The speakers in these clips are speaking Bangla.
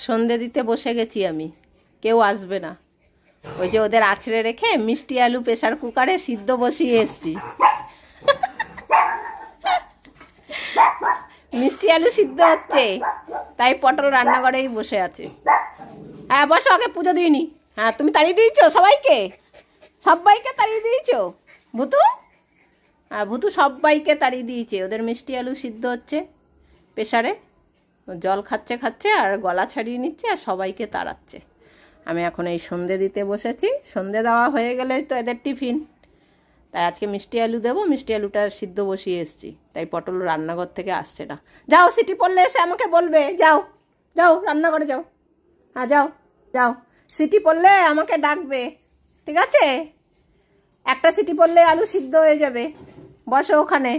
সন্ধে দিতে বসে গেছি আমি, কেউ আসবে না। ওই যে ওদের আছড়ে রেখে মিষ্টি আলু প্রেসার কুকারে সিদ্ধ বসিয়ে এসছি। মিষ্টি আলু সিদ্ধ হচ্ছে, তাই পটল রান্নাঘরেই বসে আছে। হ্যাঁ বসো, আগে পুজো দিইনি। হ্যাঁ তুমি তাড়িয়ে দিয়েছো সবাইকে, সবাইকে তাড়িয়ে দিয়েছো ভুতু। হ্যাঁ ভুতু সবাইকে তাড়িয়ে দিয়েছে। ওদের মিষ্টি আলু সিদ্ধ হচ্ছে প্রেসারে, জল খাচ্ছে খাচ্ছে আর গলা ছাড়িয়ে নিচ্ছে আর সবাইকে তাড়াচ্ছে। আমি এখন এই সন্ধে দিতে বসেছি। সন্ধে দেওয়া হয়ে গেলে তো এদের টিফিন, তাই আজকে মিষ্টি আলু দেবো। মিষ্টি আলুটা সিদ্ধ বসিয়ে এসছি, তাই পটল রান্নাঘর থেকে আসছে না। যাও, সিটি পড়লে এসে আমাকে বলবে। যাও যাও রান্নাঘরে যাও। হ্যাঁ যাও যাও, সিটি পড়লে আমাকে ডাকবে, ঠিক আছে? একটা সিটি পড়লে আলু সিদ্ধ হয়ে যাবে। বসো ওখানে।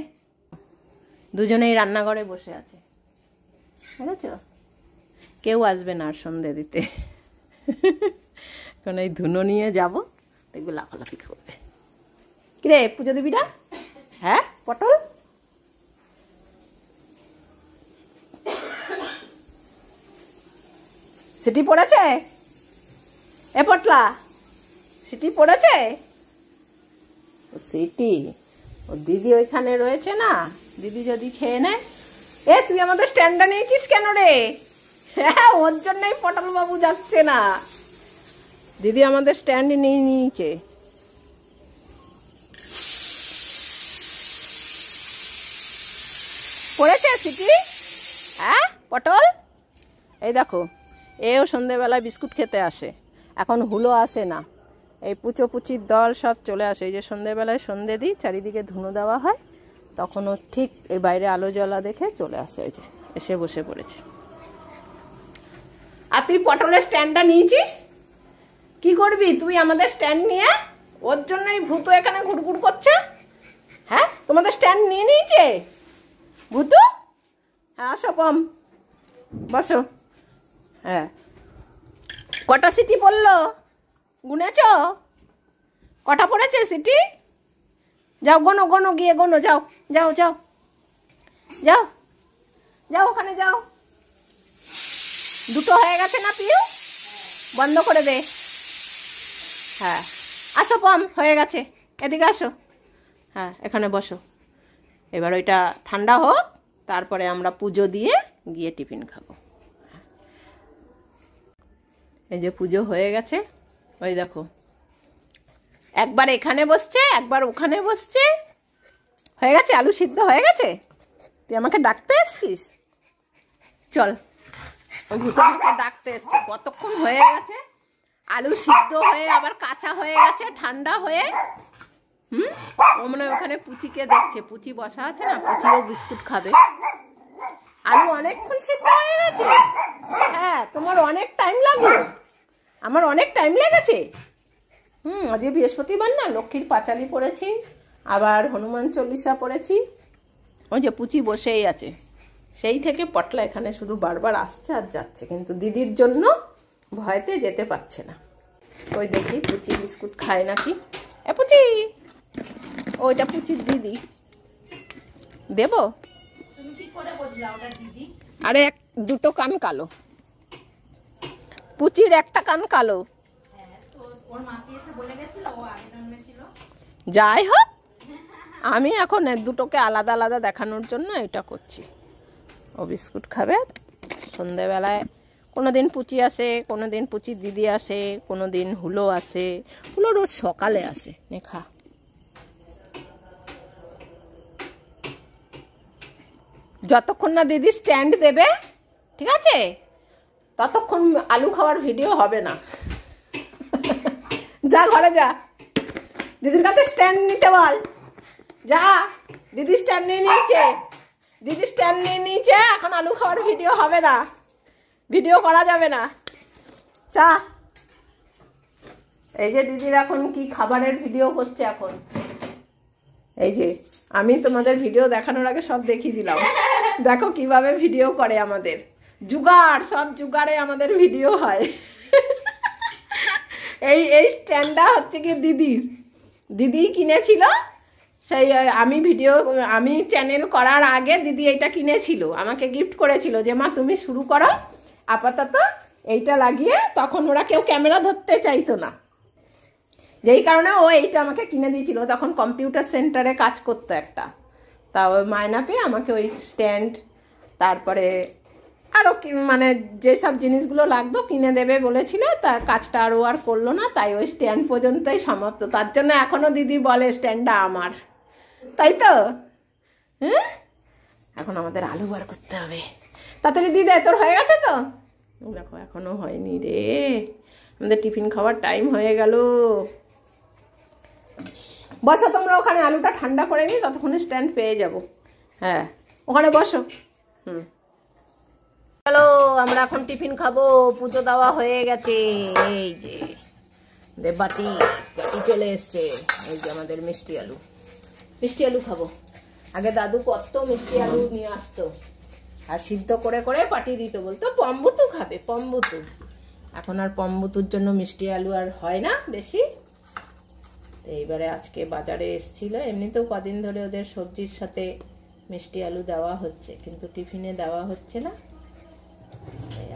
দুজনেই রান্নাঘরে বসে আছে, বুঝেছ? কেউ আসবে না আর সন্ধে দিতে। কারণ এই ধুনো নিয়ে যাবো, দেখবে লাফালাফি করবে। কিরে পুজো দিবি না? হ্যাঁ পটল, সিটি পড়েছে? এ পটলা, সিটি পড়েছে? সিটি ও দিদি ওইখানে রয়েছে না, দিদি যদি খেয়ে নেয়। এ তুই আমাদের স্ট্যান্ডটা নিয়েছিস কেন রে? হ্যাঁ ওর জন্যই পটল বাবু যাচ্ছে না। দিদি আমাদের স্ট্যান্ড নিয়ে নিয়েছে। পড়েছে সিটি? হ্যাঁ পটল, এই দেখো এও সন্ধেবেলায় বিস্কুট খেতে আসে। এখন হুলো আসে না, এই পুচো পুচির দল সব চলে আসে। এই যে সন্ধেবেলায় সন্ধে দিই, চারিদিকে ধুনো দেওয়া হয়, তখন ও ঠিক এই বাইরে আলো জ্বলা দেখে চলে আসে। ওই যে এসে বসে পড়েছে। আর তুই পটলের স্ট্যান্ডটা নিয়েছিস, কি করবি তুই আমাদের স্ট্যান্ড নিয়ে? ওর জন্যই ভূতু এখানে ঘুরঘুর করছে। হ্যাঁ তোমাদের স্ট্যান্ড নিয়ে নিয়েছে ভূতু? হ্যাঁ আসো পম, বসো। হ্যাঁ কটা সিটি পড়লো গুনেছ? কটা পড়েছে সিটি? যাও গোনো গোনো, গিয়ে গোনো, যাও যাও যাও যাও যাও, ওখানে যাও। দুটো হয়ে গেছে না পিউ? বন্ধ করে দে। হ্যাঁ আসো পম, হয়ে গেছে, এদিকে আসো। হ্যাঁ এখানে বসো। এবার ওইটা ঠান্ডা হোক, তারপরে আমরা পুজো দিয়ে গিয়ে টিফিন খাবো। এই যে পুজো হয়ে গেছে, ওই দেখো একবার এখানে বসছে, একবার ওখানে বসছে। হয়ে গেছে, আলু সিদ্ধ হয়ে গেছে। তুই আমাকে ডাকতে এসছিস? চল, ওই ভূতকে ডাকতে এসছি। কতক্ষণ হয়ে গেছে, আলু সিদ্ধ হয়ে আবার কাঁচা হয়ে গেছে, ঠান্ডা হয়ে। ও মনে হয় ওখানে পুচিকে দেখছে, পুচি বসা আছে না, পুচিও বিস্কুট খাবে। আলু অনেকক্ষণ সিদ্ধ হয়ে গেছে। হ্যাঁ তোমার অনেক টাইম লাগলো, আমার অনেক টাইম লেগেছে। আজকে বৃহস্পতিবার না, লক্ষ্মীর পাঁচালি পড়েছি, আবার হনুমান চল্লিশা পড়েছি। ওই যে পুচি বসেই আছে, সেই থেকে পটলা এখানে শুধু বারবার আসছে আর যাচ্ছে, কিন্তু দিদির জন্য ভয়তে যেতে পারছে না। ওই দেখি পুচি বিস্কুট খায় নাকি। এ পুচি, ওইটা পুচির দিদি, দেবো? আরে দুটো কান কালো, পুচির একটা কান কালো। যাই হোক, আমি এখন দুটোকে আলাদা আলাদা দেখানোর জন্য এটা করছি। ও বিস্কুট খাবে সন্ধেবেলায়। কোনোদিন পুচি আসে, কোনোদিন পুচির দিদি আসে, কোনোদিন হুলো আসে। হুলো রোজ সকালে আসে। খা। যতক্ষণ না দিদি স্ট্যান্ড দেবে, ঠিক আছে, ততক্ষণ আলু খাওয়ার ভিডিও হবে না। যা ঘরে যা, দিদির কাছে স্ট্যান্ড নিতে বল। যা, দিদি স্ট্যান্ড নিয়ে নিয়েছে, দিদি স্ট্যান্ড নিয়ে নিয়েছে। এখন আলু খাওয়ার ভিডিও হবে না, ভিডিও করা যাবে না। চা, এই যে দিদির এখন কি খাবারের ভিডিও করছে এখন। এই যে আমি তোমাদের ভিডিও দেখানোর আগে সব দেখিয়ে দিলাম। দেখো কিভাবে ভিডিও করে আমাদের। জুগাড়, সব জুগাড়ে আমাদের ভিডিও হয়। এই স্ট্যান্ডটা হচ্ছে কি দিদির, দিদি কিনেছিল। সেই আমি চ্যানেল করার আগে দিদি এটা কিনেছিল, আমাকে গিফট করেছিল যে মা তুমি শুরু করো, আপাতত এইটা লাগিয়ে তখন ওরা কেউ ক্যামেরা ধরতে চাইতো না, যেই কারণে ও এইটা আমাকে কিনে দিয়েছিল। তখন কম্পিউটার সেন্টারে কাজ করতো একটা, তা ওই মায়না পেয়ে আমাকে ওই স্ট্যান্ড, তারপরে আরও মানে যেসব জিনিসগুলো লাগতো কিনে দেবে বলেছিল, তার কাজটা আরও আর করলো না, তাই ওই স্ট্যান্ড পর্যন্তই সমাপ্ত। তার জন্য এখনও দিদি বলে স্ট্যান্ডটা আমার, তাই তো? হ্যাঁ, এখন আমাদের আলু বার করতে হবে। তাড়াতাড়ি দিদে, তোর হয়ে গেছে তো? দেখো এখনো হয়নি রে, আমাদের টিফিন খাওয়ার টাইম হয়ে গেল। বসো তোমরা ওখানে, আলুটা ঠান্ডা করে নি, ততক্ষণে স্ট্যান্ড পেয়ে যাব। হ্যাঁ ওখানে বসো। চলো আমরা এখন টিফিন খাবো, পুজো দেওয়া হয়ে গেছে। এই যে দেববাতি বাটি চলে এসছে, এই যে আমাদের মিষ্টি আলু, মিষ্টি আলু খাবো। আগে দাদু কত মিষ্টি আলু নিয়ে আসতো আর সিদ্ধ করে করে পাঠিয়ে দিত, বলতো পম্বুতু খাবে, পম্বুতু। এখন আর পম্বুতুর জন্য মিষ্টি আলু আর হয় না বেশি। তো এইবারে আজকে বাজারে এসেছিল, এমনিতেও কদিন ধরে ওদের সবজির সাথে মিষ্টি আলু দেওয়া হচ্ছে, কিন্তু টিফিনে দেওয়া হচ্ছে না।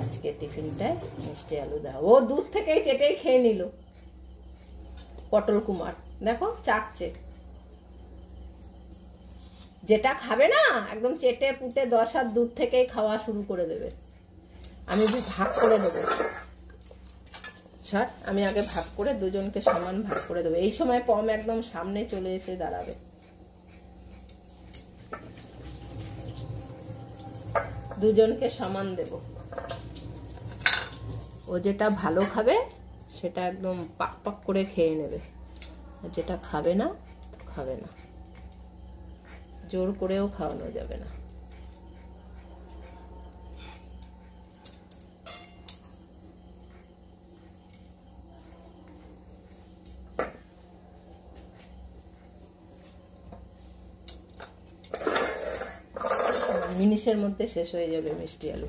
আজকে টিফিনটায় মিষ্টি আলু দেওয়া, ও দুধ থেকেই চেটেই খেয়ে নিল। পটল কুমার দেখো চাটছে, যেটা খাবে না একদম চেটে পুটে 10 হাত দুধ থেকেই খাওয়া শুরু করে দেবে। আমি ভাগ করে দেবো, স্যার আমি আগে ভাগ করে দুজনকে সমান ভাগ করে দেবো। এই সময় পম একদম সামনে চলে এসে দাঁড়াবে, দুজনকে সমান দেব। ও যেটা ভালো খাবে সেটা একদম পাক পাক করে খেয়ে নেবে, আর যেটা খাবে না খাবে না, জোর করেও খাওয়ানো যাবে না। মিনিটের মধ্যে শেষ হয়ে যাবে মিষ্টি আলু,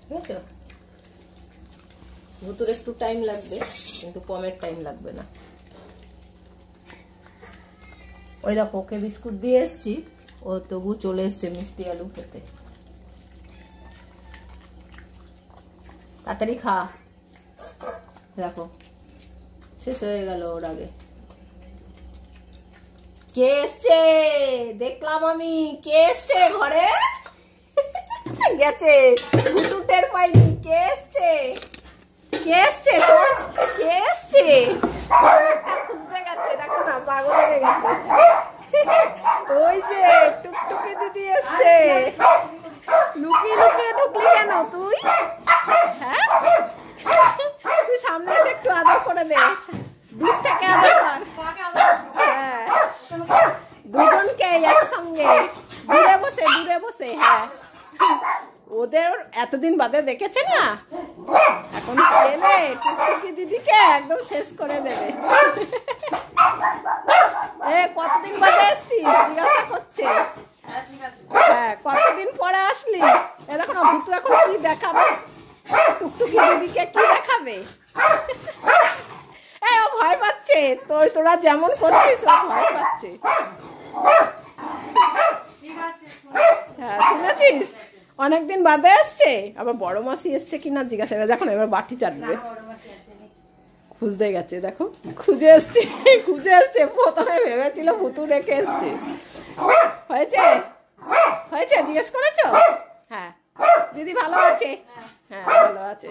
বুঝছো? ভুতুর একটু টাইম লাগবে, কিন্তু পমের টাইম লাগবে না। ওই দেখো ওকে বিস্কুট দিয়ে এসছি, ও তবু চলে এসছে মিষ্টি আলু খেতে। তাড়াতাড়ি খা, দেখো শেষ হয়ে গেল ওর আগে। কে এসছে দেখলাম আমি, কে এসছে ঘরে? গেছে, ভুতু টের পাইনি। কে এসছে, কে এসছে, কে এসছে? খুঁজতে গেছে, দেখো না পাগল হয়ে গেছে। ওই যে টুকটুকি দিদি এসছে। লুকিয়ে লুকিয়ে ঢুকলি কেন তুই? হ্যাঁ তুই সামনে এসে একটু আদর করে দে, দূর থেকে আদর কর। হ্যাঁ দুজনকে একসঙ্গে, দূরে বসে দূরে বসে। হ্যাঁ ওদের এতদিন বাদে দেখেছে না, এখন পেলে টুকটুকি দিদিকে একদম শেষ করে দেবে। কতদিন বাদে এসছিস জিজ্ঞাসা করছে। হ্যাঁ কতদিন পরে আসলি। এ দেখো না ভুতু এখন কি দেখাবে, টুকটুকি দিদিকে কি দেখাবে। ও ভয় পাচ্ছে, তোরা যেমন করছিস ও ভয় পাচ্ছে। হ্যাঁ শুনেছিস, অনেকদিন বাদে এসছে। আবার বড় মাসি এসছে কিনা জিজ্ঞাসা করে। দেখো না এবার বাটি চাটবে, খুঁজতে গেছে। দেখো খুঁজে এসছে, খুঁজে এসছে। প্রথমে ভেবেছিল ভুতু রেখে এসছে। হয়েছে হয়েছে জিজ্ঞেস করেছো? হ্যাঁ দিদি ভালো আছে, হ্যাঁ ভালো আছে,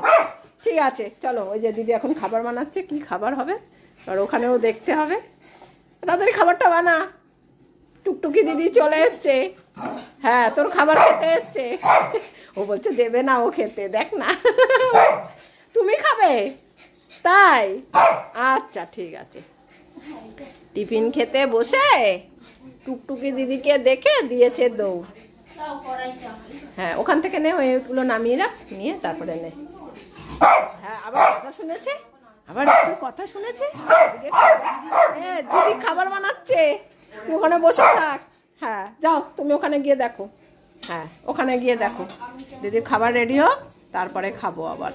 ঠিক আছে। চলো ওই যে দিদি এখন খাবার বানাচ্ছে, কি খাবার হবে আর ওখানেও দেখতে হবে। তাড়াতাড়ি খাবারটা বানা, টুকটুকি দিদি চলে এসছে। হ্যাঁ তোর খাবার খেতে এসছে। ও বলছে দেবে না ও খেতে, দেখ না। তুমি খাবে তাই? আচ্ছা ঠিক আছে। টিফিন খেতে বসে টুকটুকি দিদিকে দেখে দিয়েছে দৌড়। হ্যাঁ ওখান থেকে নে, ওইগুলো নামিয়ে রাখ, নিয়ে তারপরে নে। হ্যাঁ আবার কথা শুনেছে, আবার একটু কথা শুনেছে। দিদি খাবার বানাচ্ছে, তুই ওখানে বসে থাক। হ্যাঁ যাও তুমি ওখানে গিয়ে দেখো। হ্যাঁ ওখানে গিয়ে দেখো দিদির খাবার রেডি হোক, তারপরে খাবো আবার।